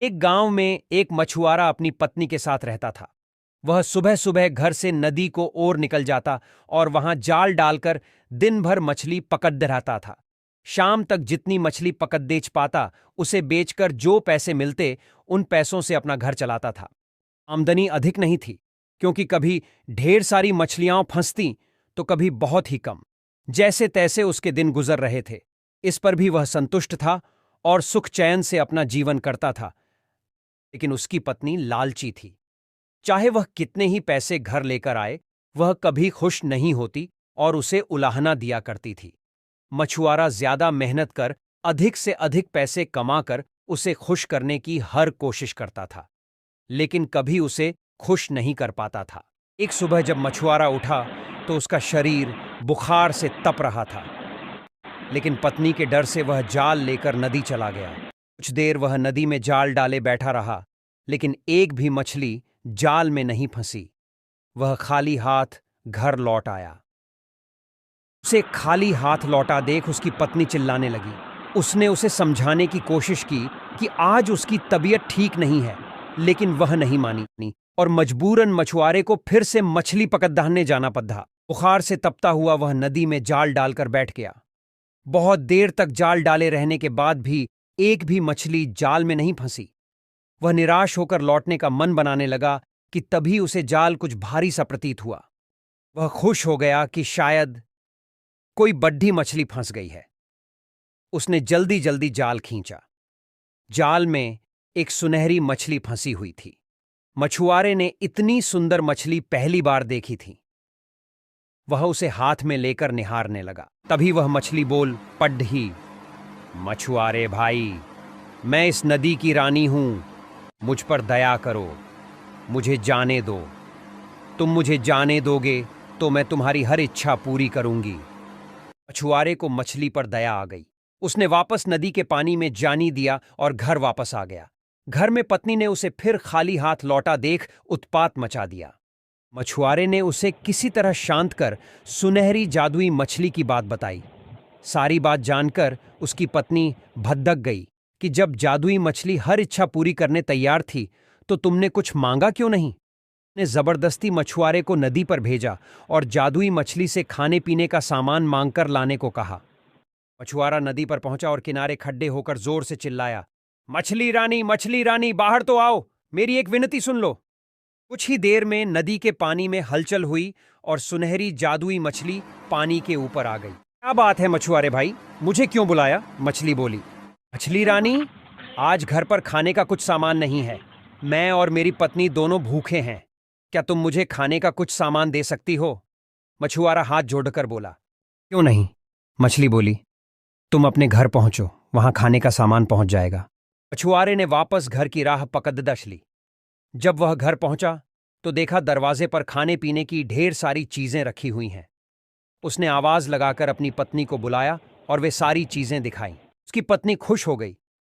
एक गांव में एक मछुआरा अपनी पत्नी के साथ रहता था। वह सुबह सुबह घर से नदी को ओर निकल जाता और वहां जाल डालकर दिन भर मछली पकड़ते रहता था। शाम तक जितनी मछली पकड़ बेच पाता उसे बेचकर जो पैसे मिलते उन पैसों से अपना घर चलाता था। आमदनी अधिक नहीं थी, क्योंकि कभी ढेर सारी मछलियां फंसती तो कभी बहुत ही कम। जैसे तैसे उसके दिन गुजर रहे थे। इस पर भी वह संतुष्ट था और सुख चैन से अपना जीवन करता था। लेकिन उसकी पत्नी लालची थी। चाहे वह कितने ही पैसे घर लेकर आए, वह कभी खुश नहीं होती और उसे उलाहना दिया करती थी। मछुआरा ज्यादा मेहनत कर अधिक से अधिक पैसे कमाकर उसे खुश करने की हर कोशिश करता था, लेकिन कभी उसे खुश नहीं कर पाता था। एक सुबह जब मछुआरा उठा तो उसका शरीर बुखार से तप रहा था, लेकिन पत्नी के डर से वह जाल लेकर नदी चला गया। कुछ देर वह नदी में जाल डाले बैठा रहा, लेकिन एक भी मछली जाल में नहीं फंसी। वह खाली हाथ घर लौट आया। उसे खाली हाथ लौटा देख उसकी पत्नी चिल्लाने लगी। उसने उसे समझाने की कोशिश की कि आज उसकी तबीयत ठीक नहीं है, लेकिन वह नहीं मानी और मजबूरन मछुआरे को फिर से मछली पकड़ने जाना पड़ा। बुखार से तपता हुआ वह नदी में जाल डालकर बैठ गया। बहुत देर तक जाल डाले रहने के बाद भी एक भी मछली जाल में नहीं फंसी। वह निराश होकर लौटने का मन बनाने लगा कि तभी उसे जाल कुछ भारी सा प्रतीत हुआ। वह खुश हो गया कि शायद कोई बड्ढी मछली फंस गई है। उसने जल्दी जल्दी जाल खींचा। जाल में एक सुनहरी मछली फंसी हुई थी। मछुआरे ने इतनी सुंदर मछली पहली बार देखी थी। वह उसे हाथ में लेकर निहारने लगा। तभी वह मछली बोल पड़ी, मछुआरे भाई, मैं इस नदी की रानी हूं, मुझ पर दया करो, मुझे जाने दो। तुम मुझे जाने दोगे तो मैं तुम्हारी हर इच्छा पूरी करूंगी। मछुआरे को मछली पर दया आ गई। उसने वापस नदी के पानी में जानी दिया और घर वापस आ गया। घर में पत्नी ने उसे फिर खाली हाथ लौटा देख उत्पात मचा दिया। मछुआरे ने उसे किसी तरह शांत कर सुनहरी जादुई मछली की बात बताई। सारी बात जानकर उसकी पत्नी भद्दक गई कि जब जादुई मछली हर इच्छा पूरी करने तैयार थी तो तुमने कुछ मांगा क्यों नहीं? ने जबरदस्ती मछुआरे को नदी पर भेजा और जादुई मछली से खाने पीने का सामान मांगकर लाने को कहा। मछुआरा नदी पर पहुंचा और किनारे खड्डे होकर जोर से चिल्लाया, मछली रानी, बाहर तो आओ, मेरी एक विनती सुन लो। कुछ ही देर में नदी के पानी में हलचल हुई और सुनहरी जादुई मछली पानी के ऊपर आ गई। क्या बात है मछुआरे भाई, मुझे क्यों बुलाया? मछली बोली। मछली रानी, आज घर पर खाने का कुछ सामान नहीं है। मैं और मेरी पत्नी दोनों भूखे हैं। क्या तुम मुझे खाने का कुछ सामान दे सकती हो? मछुआरा हाथ जोड़कर बोला। क्यों नहीं, मछली बोली, तुम अपने घर पहुंचो, वहां खाने का सामान पहुंच जाएगा। मछुआरे ने वापस घर की राह पकड़ ली। जब वह घर पहुंचा तो देखा दरवाजे पर खाने पीने की ढेर सारी चीजें रखी हुई हैं। उसने आवाज लगाकर अपनी पत्नी को बुलाया और वे सारी चीजें दिखाईं। उसकी पत्नी खुश हो गई।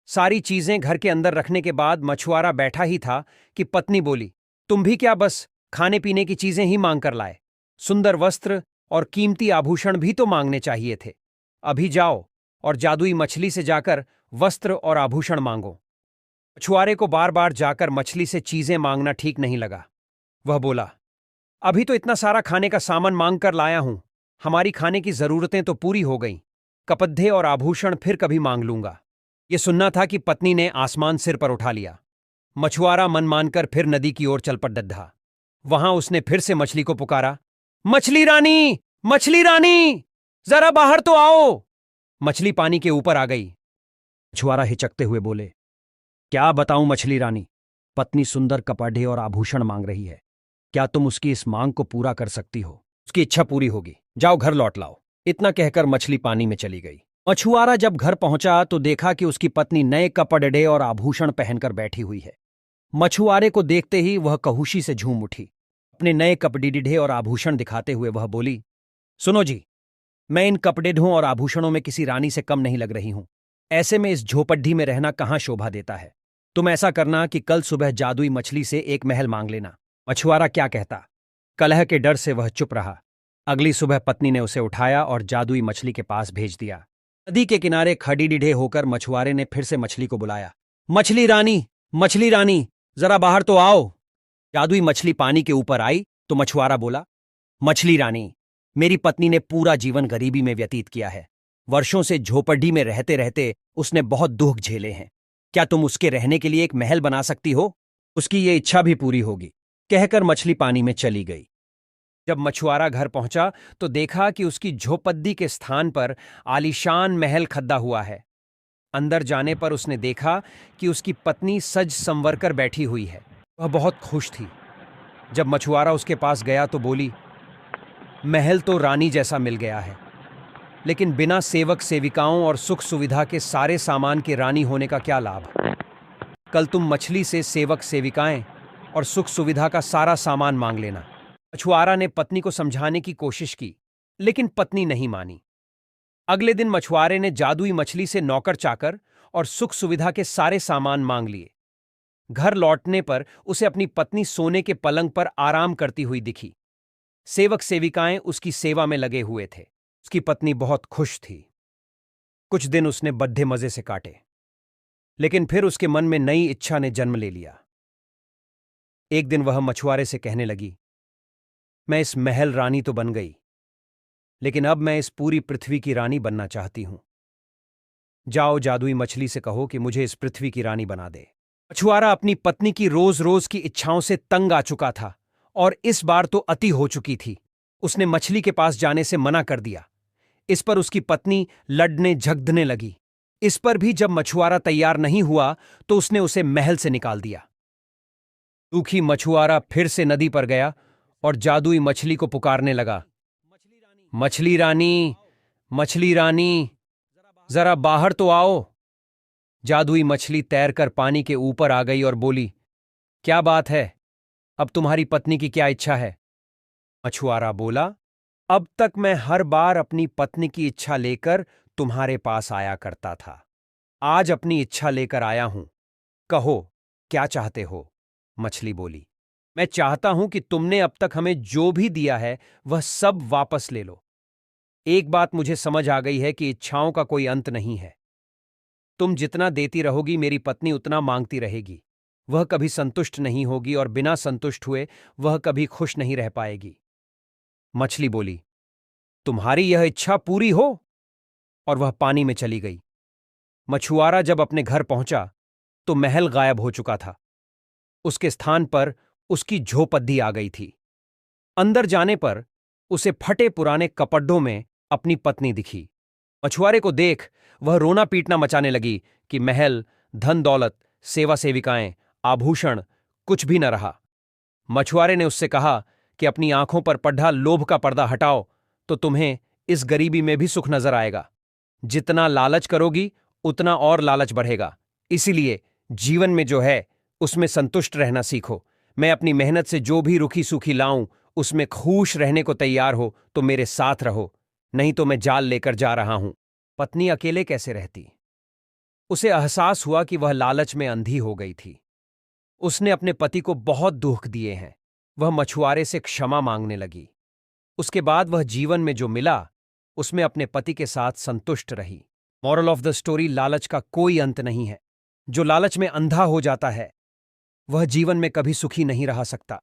सारी चीजें घर के अंदर रखने के बाद मछुआरा बैठा ही था कि पत्नी बोली, तुम भी क्या बस खाने पीने की चीजें ही मांग कर लाए? सुंदर वस्त्र और कीमती आभूषण भी तो मांगने चाहिए थे। अभी जाओ और जादुई मछली से जाकर वस्त्र और आभूषण मांगो। मछुआरे को बार बार जाकर मछली से चीजें मांगना ठीक नहीं लगा। वह बोला, अभी तो इतना सारा खाने का सामान मांग कर लाया हूं, हमारी खाने की जरूरतें तो पूरी हो गईं। कपड़े और आभूषण फिर कभी मांग लूंगा। यह सुनना था कि पत्नी ने आसमान सिर पर उठा लिया। मछुआरा मन मानकर फिर नदी की ओर चल पड़ा। वहां उसने फिर से मछली को पुकारा, मछली रानी, जरा बाहर तो आओ। मछली पानी के ऊपर आ गई। मछुआरा हिचकते हुए बोले, क्या बताऊं मछली रानी, पत्नी सुंदर कपड़े और आभूषण मांग रही है। क्या तुम उसकी इस मांग को पूरा कर सकती हो? उसकी इच्छा पूरी होगी, जाओ घर लौट लाओ। इतना कहकर मछली पानी में चली गई। मछुआरा जब घर पहुंचा तो देखा कि उसकी पत्नी नए कपड़े और आभूषण पहनकर बैठी हुई है। मछुआरे को देखते ही वह कहुशी से झूम उठी। अपने नए कपड़े और आभूषण दिखाते हुए वह बोली, सुनो जी, मैं इन कपड़ों और आभूषणों में किसी रानी से कम नहीं लग रही हूं। ऐसे में इस झोपड़ी में रहना कहां शोभा देता है। तुम ऐसा करना कि कल सुबह जादुई मछली से एक महल मांग लेना। मछुआरा क्या कहता, कलह के डर से वह चुप रहा। अगली सुबह पत्नी ने उसे उठाया और जादुई मछली के पास भेज दिया। नदी के किनारे खड़ी होकर मछुआरे ने फिर से मछली को बुलाया, मछली रानी, मछली रानी, जरा बाहर तो आओ। जादुई मछली पानी के ऊपर आई तो मछुआरा बोला, मछली रानी, मेरी पत्नी ने पूरा जीवन गरीबी में व्यतीत किया है। वर्षों से झोपड़ी में रहते रहते उसने बहुत दुख झेले हैं। क्या तुम उसके रहने के लिए एक महल बना सकती हो? उसकी ये इच्छा भी पूरी होगी, कहकर मछली पानी में चली गई। जब मछुआरा घर पहुंचा तो देखा कि उसकी झोपड़ी के स्थान पर आलीशान महल खड़ा हुआ है। अंदर जाने पर उसने देखा कि उसकी पत्नी सज संवर कर बैठी हुई है। वह बहुत खुश थी। जब मछुआरा उसके पास गया तो बोली, महल तो रानी जैसा मिल गया है, लेकिन बिना सेवक सेविकाओं और सुख सुविधा के सारे सामान के रानी होने का क्या लाभ? कल तुम मछली से सेवक सेविकाएं और सुख सुविधा का सारा सामान मांग लेना। मछुआरा ने पत्नी को समझाने की कोशिश की, लेकिन पत्नी नहीं मानी। अगले दिन मछुआरे ने जादुई मछली से नौकर चाकर और सुख सुविधा के सारे सामान मांग लिए। घर लौटने पर उसे अपनी पत्नी सोने के पलंग पर आराम करती हुई दिखी। सेवक सेविकाएं उसकी सेवा में लगे हुए थे। उसकी पत्नी बहुत खुश थी। कुछ दिन उसने बड्ढे मजे से काटे, लेकिन फिर उसके मन में नई इच्छा ने जन्म ले लिया। एक दिन वह मछुआरे से कहने लगी, मैं इस महल रानी तो बन गई, लेकिन अब मैं इस पूरी पृथ्वी की रानी बनना चाहती हूं। जाओ जादुई मछली से कहो कि मुझे इस पृथ्वी की रानी बना दे। मछुआरा अपनी पत्नी की रोज रोज की इच्छाओं से तंग आ चुका था और इस बार तो अति हो चुकी थी। उसने मछली के पास जाने से मना कर दिया। इस पर उसकी पत्नी लड़ने झगड़ने लगी। इस पर भी जब मछुआरा तैयार नहीं हुआ तो उसने उसे महल से निकाल दिया। दुखी मछुआरा फिर से नदी पर गया और जादुई मछली को पुकारने लगा, मछली रानी, मछली रानी, जरा बाहर तो आओ। जादुई मछली तैरकर पानी के ऊपर आ गई और बोली, क्या बात है? अब तुम्हारी पत्नी की क्या इच्छा है? मछुआरा बोला, अब तक मैं हर बार अपनी पत्नी की इच्छा लेकर तुम्हारे पास आया करता था। आज अपनी इच्छा लेकर आया हूं। कहो, क्या चाहते हो? मछली बोली, मैं चाहता हूं कि तुमने अब तक हमें जो भी दिया है वह सब वापस ले लो। एक बात मुझे समझ आ गई है कि इच्छाओं का कोई अंत नहीं है। तुम जितना देती रहोगी मेरी पत्नी उतना मांगती रहेगी। वह कभी संतुष्ट नहीं होगी और बिना संतुष्ट हुए वह कभी खुश नहीं रह पाएगी। मछली बोली, तुम्हारी यह इच्छा पूरी हो। और वह पानी में चली गई। मछुआरा जब अपने घर पहुंचा तो महल गायब हो चुका था। उसके स्थान पर उसकी झोपड़ी आ गई थी। अंदर जाने पर उसे फटे पुराने कपड़ों में अपनी पत्नी दिखी। मछुआरे को देख वह रोना पीटना मचाने लगी कि महल, धन दौलत, सेवा सेविकाएं, आभूषण कुछ भी न रहा। मछुआरे ने उससे कहा कि अपनी आंखों पर पढ़ा लोभ का पर्दा हटाओ तो तुम्हें इस गरीबी में भी सुख नजर आएगा। जितना लालच करोगी उतना और लालच बढ़ेगा। इसीलिए जीवन में जो है उसमें संतुष्ट रहना सीखो। मैं अपनी मेहनत से जो भी रुखी सूखी लाऊं उसमें खुश रहने को तैयार हो तो मेरे साथ रहो, नहीं तो मैं जाल लेकर जा रहा हूं। पत्नी अकेले कैसे रहती? उसे एहसास हुआ कि वह लालच में अंधी हो गई थी। उसने अपने पति को बहुत दुख दिए हैं। वह मछुआरे से क्षमा मांगने लगी। उसके बाद वह जीवन में जो मिला उसमें अपने पति के साथ संतुष्ट रही। मॉरल ऑफ द स्टोरी, लालच का कोई अंत नहीं है। जो लालच में अंधा हो जाता है वह जीवन में कभी सुखी नहीं रह सकता।